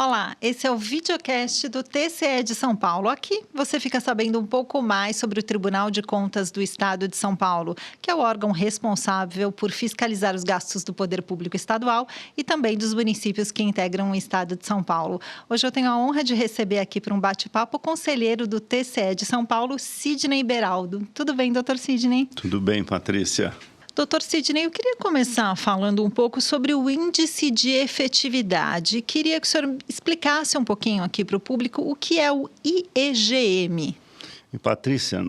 Olá, esse é o videocast do TCE de São Paulo. Aqui você fica sabendo um pouco mais sobre o Tribunal de Contas do Estado de São Paulo, que é o órgão responsável por fiscalizar os gastos do poder público estadual e também dos municípios que integram o Estado de São Paulo. Hoje eu tenho a honra de receber aqui para um bate-papo o conselheiro do TCE de São Paulo, Sidney Beraldo. Tudo bem, doutor Sidney? Tudo bem, Patrícia. Doutor Sidney, eu queria começar falando um pouco sobre o índice de efetividade. Queria que o senhor explicasse um pouquinho aqui para o público o que é o IEGM. E, Patrícia,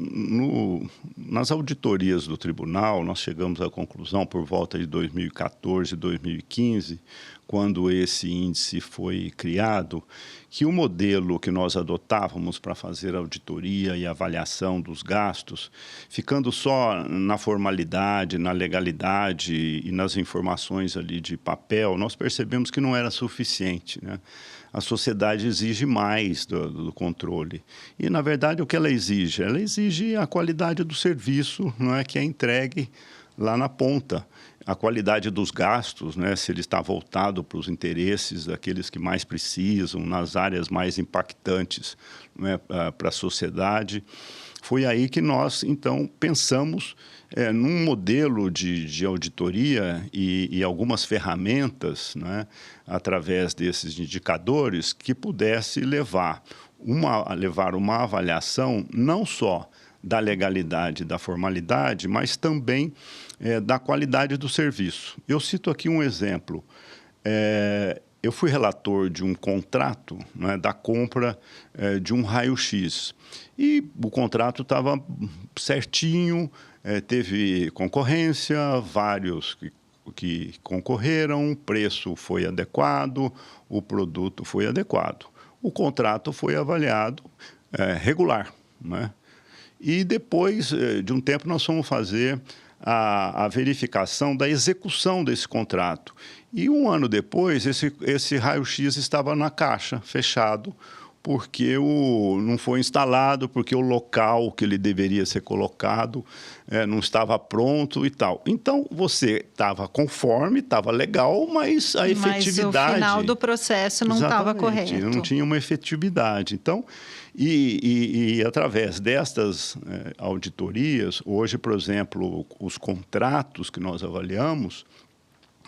nas auditorias do tribunal, nós chegamos à conclusão por volta de 2014, 2015, quando esse índice foi criado, que o modelo que nós adotávamos para fazer a auditoria e avaliação dos gastos, ficando só na formalidade, na legalidade e nas informações ali de papel, nós percebemos que não era suficiente, né? A sociedade exige mais do controle. E, na verdade, o que ela exige? Ela exige a qualidade do serviço, não é, que é entregue lá na ponta. A qualidade dos gastos, né, se ele está voltado para os interesses daqueles que mais precisam, nas áreas mais impactantes, né, para a sociedade. Foi aí que nós, então, pensamos num modelo de auditoria e algumas ferramentas, né, através desses indicadores, que pudesse levar uma avaliação não só da legalidade, da formalidade, mas também da qualidade do serviço. Eu cito aqui um exemplo. Eu fui relator de um contrato, né, da compra de um raio-x. E o contrato estava certinho, teve concorrência, vários que concorreram, o preço foi adequado, o produto foi adequado. O contrato foi avaliado regular, né? E depois de um tempo nós fomos fazer a verificação da execução desse contrato. E um ano depois, esse raio-x estava na caixa, fechado, porque não foi instalado, porque o local que ele deveria ser colocado não estava pronto e tal. Então, você estava conforme, estava legal, mas a efetividade... Mas o final do processo não estava correto. Não tinha uma efetividade. Então, e através destas auditorias, hoje, por exemplo, os contratos que nós avaliamos,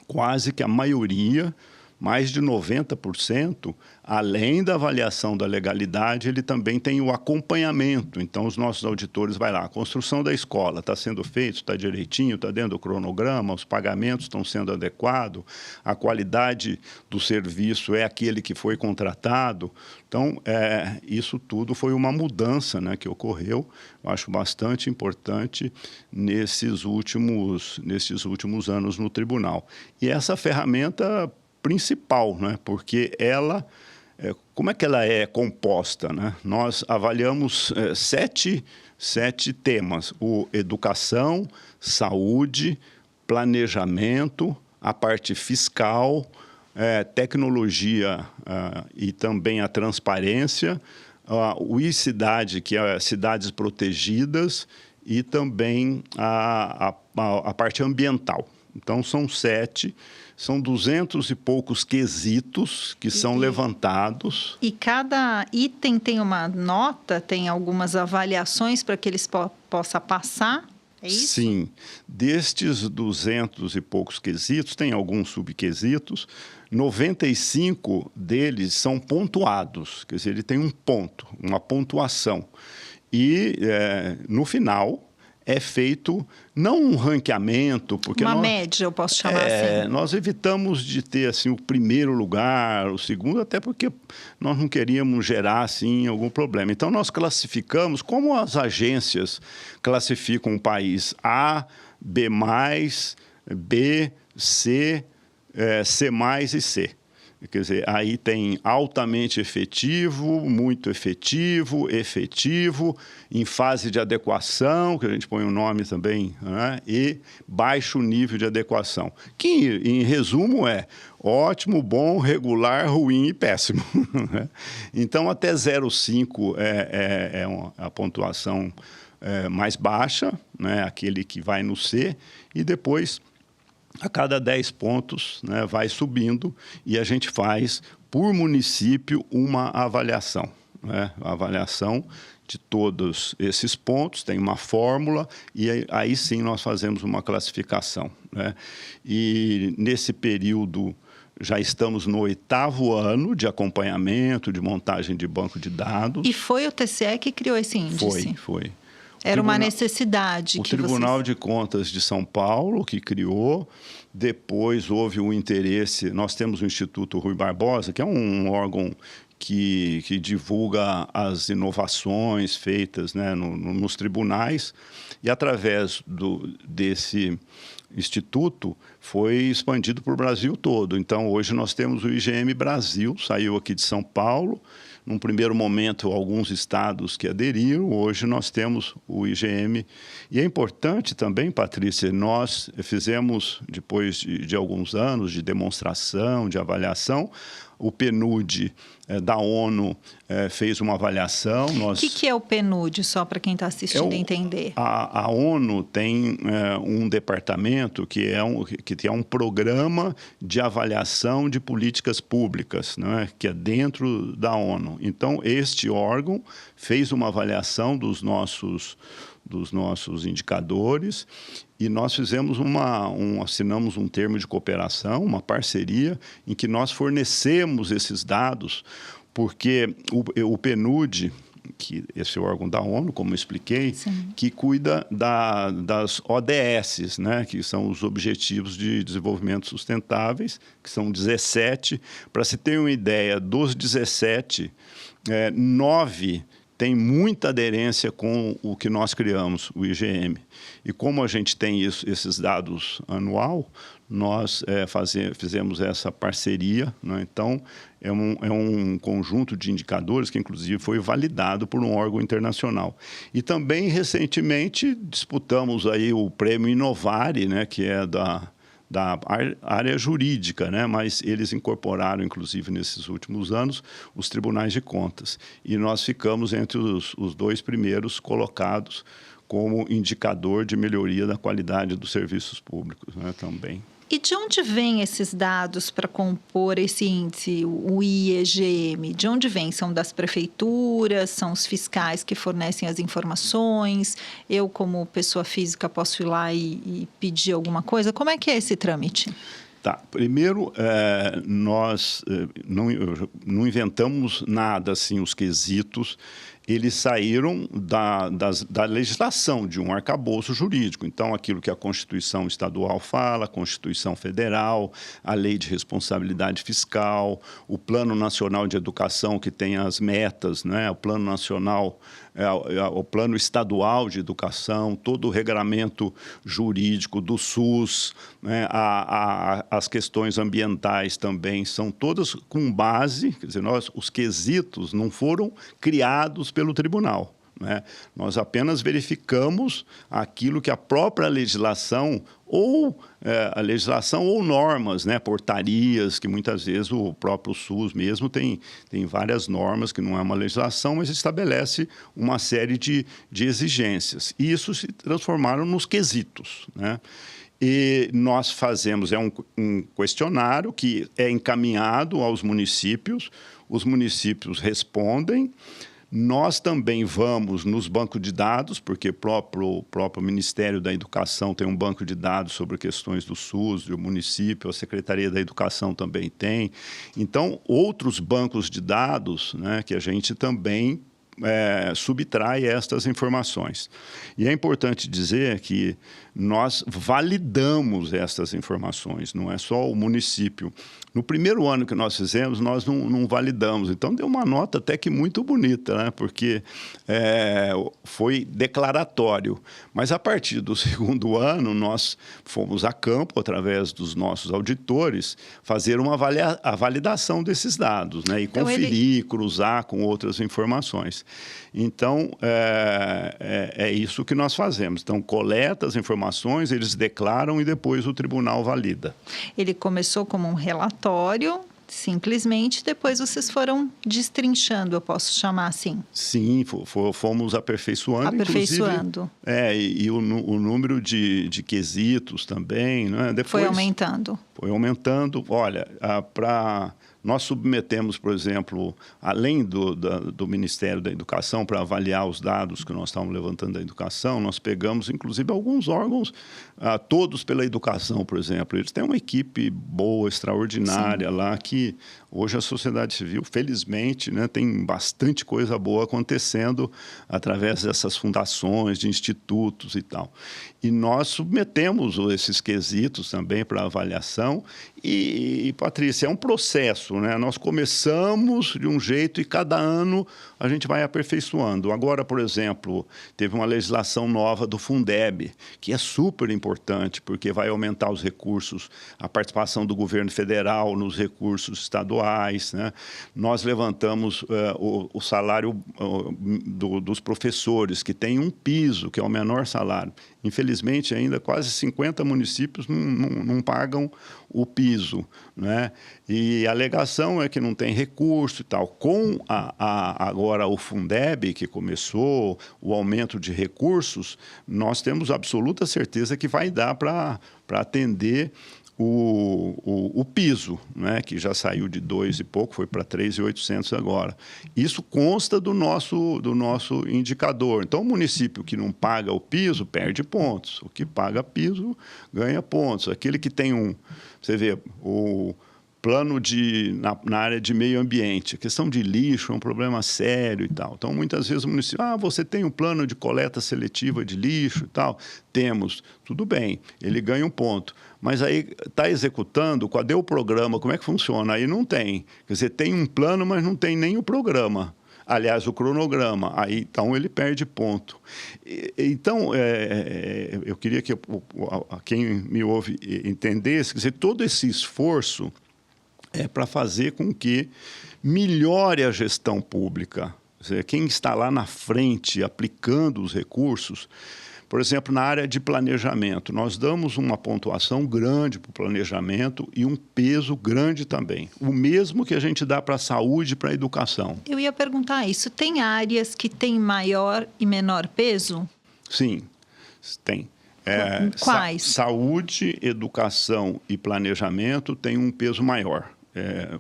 quase que a maioria, mais de 90%, além da avaliação da legalidade, ele também tem o acompanhamento. Então, os nossos auditores vão lá, a construção da escola está sendo feita, está direitinho, está dentro do cronograma, os pagamentos estão sendo adequados, a qualidade do serviço é aquele que foi contratado. Então, isso tudo foi uma mudança, né, que ocorreu, eu acho bastante importante nesses últimos anos no tribunal. E essa ferramenta principal, né, porque ela... como é que ela é composta, né? Nós avaliamos sete temas: educação, saúde, planejamento, a parte fiscal, tecnologia e também a transparência, o e-cidade, que é cidades protegidas, e também a parte ambiental. Então, são 7... São 200 e poucos quesitos que são levantados. E cada item tem uma nota, tem algumas avaliações para que eles possam passar? É isso? Sim. Destes 200 e poucos quesitos, tem alguns subquesitos, 95 deles são pontuados, quer dizer, ele tem um ponto, uma pontuação. E, no final... é feito não um ranqueamento, porque uma média, eu posso chamar assim. Nós evitamos de ter assim o primeiro lugar, o segundo, até porque nós não queríamos gerar assim algum problema. Então nós classificamos como as agências classificam o país: A, B+, B, C, C+, e C. Quer dizer, aí tem altamente efetivo, muito efetivo, efetivo, em fase de adequação, que a gente põe o nome também, né? E baixo nível de adequação, que, em resumo, é ótimo, bom, regular, ruim e péssimo. Então, até 0,5 é a pontuação mais baixa, né? Aquele que vai no C, e depois... a cada 10 pontos, né, vai subindo, e a gente faz por município, uma avaliação, né? A avaliação de todos esses pontos, tem uma fórmula, e aí sim nós fazemos uma classificação, né? E nesse período já estamos no 8º ano de acompanhamento, de montagem de banco de dados. E foi o TCE que criou esse índice? Foi. Era uma necessidade que Tribunal de Contas de São Paulo que criou. Depois houve o interesse. Nós temos o Instituto Rui Barbosa, que é um órgão que divulga as inovações feitas, né, nos tribunais, e através desse instituto foi expandido para o Brasil todo. Então, hoje nós temos o IGM Brasil, saiu aqui de São Paulo. Num primeiro momento, alguns estados que aderiram, hoje nós temos o IGM. E é importante também, Patrícia, nós fizemos, depois de alguns anos de demonstração, de avaliação, o PNUD da ONU fez uma avaliação. O que é o PNUD, só para quem está assistindo entender? A ONU tem um departamento que é um programa de avaliação de políticas públicas, né, que é dentro da ONU. Então, este órgão fez uma avaliação dos nossos indicadores, e nós fizemos assinamos um termo de cooperação, uma parceria, em que nós fornecemos esses dados, porque o PNUD, que esse órgão da ONU, como eu expliquei, sim, que cuida das ODS, né, que são os Objetivos de Desenvolvimento Sustentáveis, que são 17. Para se ter uma ideia, dos 17, 9 tem muita aderência com o que nós criamos, o IGM. E como a gente tem esses dados anual, nós fizemos essa parceria, né? Então, é um conjunto de indicadores que, inclusive, foi validado por um órgão internacional. E também, recentemente, disputamos aí o prêmio Inovare, né, que é da área jurídica, né? Mas eles incorporaram, inclusive, nesses últimos anos, os tribunais de contas. E nós ficamos entre os 2 primeiros colocados como indicador de melhoria da qualidade dos serviços públicos, né, também. E de onde vêm esses dados para compor esse índice, o IEGM? De onde vêm? São das prefeituras? São os fiscais que fornecem as informações? Eu, como pessoa física, posso ir lá e pedir alguma coisa? Como é que é esse trâmite? Tá. Primeiro, nós não inventamos nada, assim, os quesitos. Eles saíram da legislação, de um arcabouço jurídico. Então, aquilo que a Constituição Estadual fala, a Constituição Federal, a Lei de Responsabilidade Fiscal, o Plano Nacional de Educação, que tem as metas, né? O Plano Nacional, o Plano Estadual de Educação, todo o regramento jurídico do SUS, né? As questões ambientais também são todas com base, quer dizer, os quesitos não foram criados pelo tribunal, né? Nós apenas verificamos aquilo que a própria legislação ou normas, né, portarias, que muitas vezes o próprio SUS mesmo tem várias normas, que não é uma legislação, mas estabelece uma série de exigências. E isso se transformaram nos quesitos, né? E nós fazemos um questionário que é encaminhado aos municípios, os municípios respondem. Nós também vamos nos bancos de dados, porque o próprio Ministério da Educação tem um banco de dados sobre questões do SUS, do município, a Secretaria da Educação também tem. Então, outros bancos de dados, né, que a gente também subtrai estas informações. E é importante dizer que nós validamos estas informações, não é só o município. No primeiro ano que nós fizemos, nós não validamos. Então, deu uma nota até que muito bonita, né? Porque foi declaratório. Mas, a partir do segundo ano, nós fomos a campo, através dos nossos auditores, fazer a validação desses dados, né? E então, conferir, cruzar com outras informações. Então, é isso que nós fazemos. Então, coleta as informações, eles declaram e depois o tribunal valida. Ele começou como um relatório, simplesmente, depois vocês foram destrinchando, eu posso chamar assim? Sim, fomos aperfeiçoando. Aperfeiçoando. E o número de quesitos também, né? Depois, foi aumentando. foi aumentando. Olha, nós submetemos, por exemplo, além do Ministério da Educação, para avaliar os dados que nós estávamos levantando da educação, nós pegamos, inclusive, alguns órgãos, todos pela educação, por exemplo. Eles têm uma equipe boa, extraordinária Sim. lá, que hoje a sociedade civil, felizmente, né, tem bastante coisa boa acontecendo através dessas fundações, de institutos e tal. E nós submetemos esses quesitos também para avaliação. E, Patrícia, é um processo, né? Nós começamos de um jeito e cada ano a gente vai aperfeiçoando. Agora, por exemplo, teve uma legislação nova do Fundeb, que é super importante, porque vai aumentar os recursos, a participação do governo federal nos recursos estaduais, né? Nós levantamos o salário dos professores, que tem um piso, que é o menor salário. Infelizmente, ainda quase 50 municípios não pagam o piso, né? E a alegação é que não tem recurso e tal. Com agora o Fundeb, que começou, o aumento de recursos, nós temos absoluta certeza que vai dar para atender o piso, né, que já saiu de 2 e pouco, foi para 3.800 agora. Isso consta do nosso indicador. Então, o município que não paga o piso perde pontos. O que paga piso ganha pontos. Aquele que tem você vê, o plano na área de meio ambiente. A questão de lixo é um problema sério e tal. Então, muitas vezes o município, você tem um plano de coleta seletiva de lixo e tal? Temos. Tudo bem, ele ganha um ponto. Mas aí está executando, cadê o programa? Como é que funciona? Aí não tem. Quer dizer, tem um plano, mas não tem nem o programa. Aliás, o cronograma. Aí, então, ele perde ponto. Então, eu queria que quem me ouve entendesse, quer dizer, todo esse esforço é para fazer com que melhore a gestão pública. Quer dizer, quem está lá na frente aplicando os recursos, por exemplo, na área de planejamento, nós damos uma pontuação grande para o planejamento e um peso grande também. O mesmo que a gente dá para a saúde e para a educação. Eu ia perguntar isso. Tem áreas que têm maior e menor peso? Sim, tem. Quais? Saúde, educação e planejamento têm um peso maior.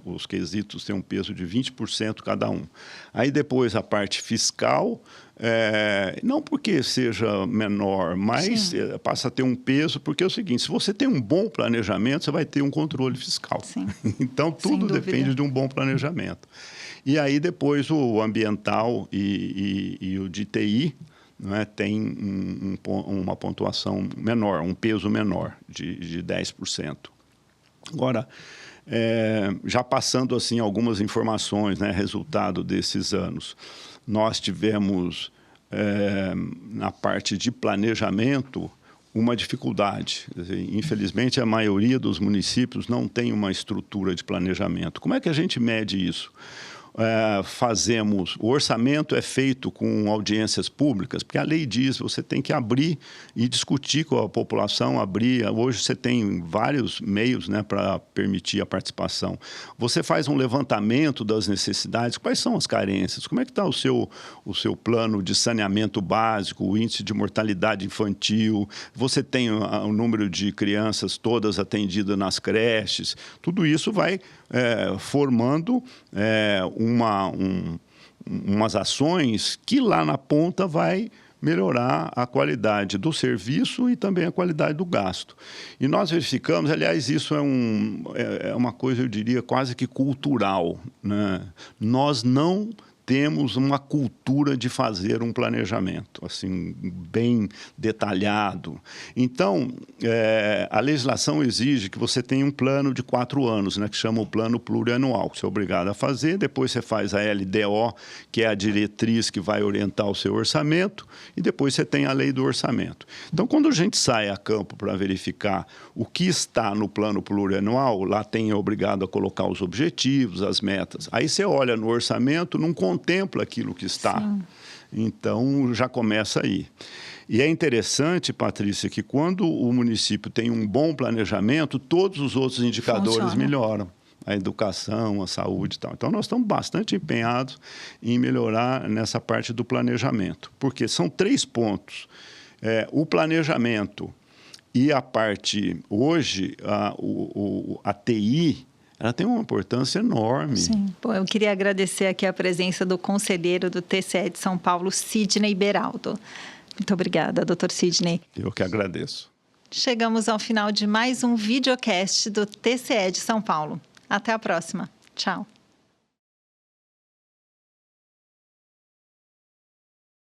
Os quesitos têm um peso de 20% cada um. Aí depois a parte fiscal, não porque seja menor, mas passa a ter um peso, porque é o seguinte, se você tem um bom planejamento, você vai ter um controle fiscal. Sim. Então, tudo depende de um bom planejamento. E aí depois o ambiental e o de TI, né, tem uma pontuação menor, um peso menor de 10%. Agora, já passando assim algumas informações, né, resultado desses anos, nós tivemos na parte de planejamento uma dificuldade. Quer dizer, infelizmente, a maioria dos municípios não tem uma estrutura de planejamento. Como é que a gente mede isso? O orçamento é feito com audiências públicas, porque a lei diz, você tem que abrir e discutir com a população, hoje você tem vários meios, né, para permitir a participação. Você faz um levantamento das necessidades, quais são as carências, como é que está o seu plano de saneamento básico, o índice de mortalidade infantil, você tem o número de crianças todas atendidas nas creches, tudo isso vai formando umas ações que lá na ponta vai melhorar a qualidade do serviço e também a qualidade do gasto. E nós verificamos, aliás, isso é uma coisa, eu diria, quase que cultural, né? Nós não temos uma cultura de fazer um planejamento, assim, bem detalhado. Então, a legislação exige que você tenha um plano de 4 anos, né, que chama o plano plurianual, que você é obrigado a fazer, depois você faz a LDO, que é a diretriz que vai orientar o seu orçamento, e depois você tem a lei do orçamento. Então, quando a gente sai a campo para verificar o que está no plano plurianual, lá é obrigado a colocar os objetivos, as metas. Aí você olha no orçamento, não contempla aquilo que está. Sim. Então, já começa aí. E é interessante, Patrícia, que quando o município tem um bom planejamento, todos os outros indicadores melhoram. A educação, a saúde e tal. Então, nós estamos bastante empenhados em melhorar nessa parte do planejamento. Porque são 3 pontos. O planejamento, E a parte, hoje, a TI, ela tem uma importância enorme. Sim. Bom, eu queria agradecer aqui a presença do conselheiro do TCE de São Paulo, Sidney Beraldo. Muito obrigada, doutor Sidney. Eu que agradeço. Chegamos ao final de mais um videocast do TCE de São Paulo. Até a próxima. Tchau.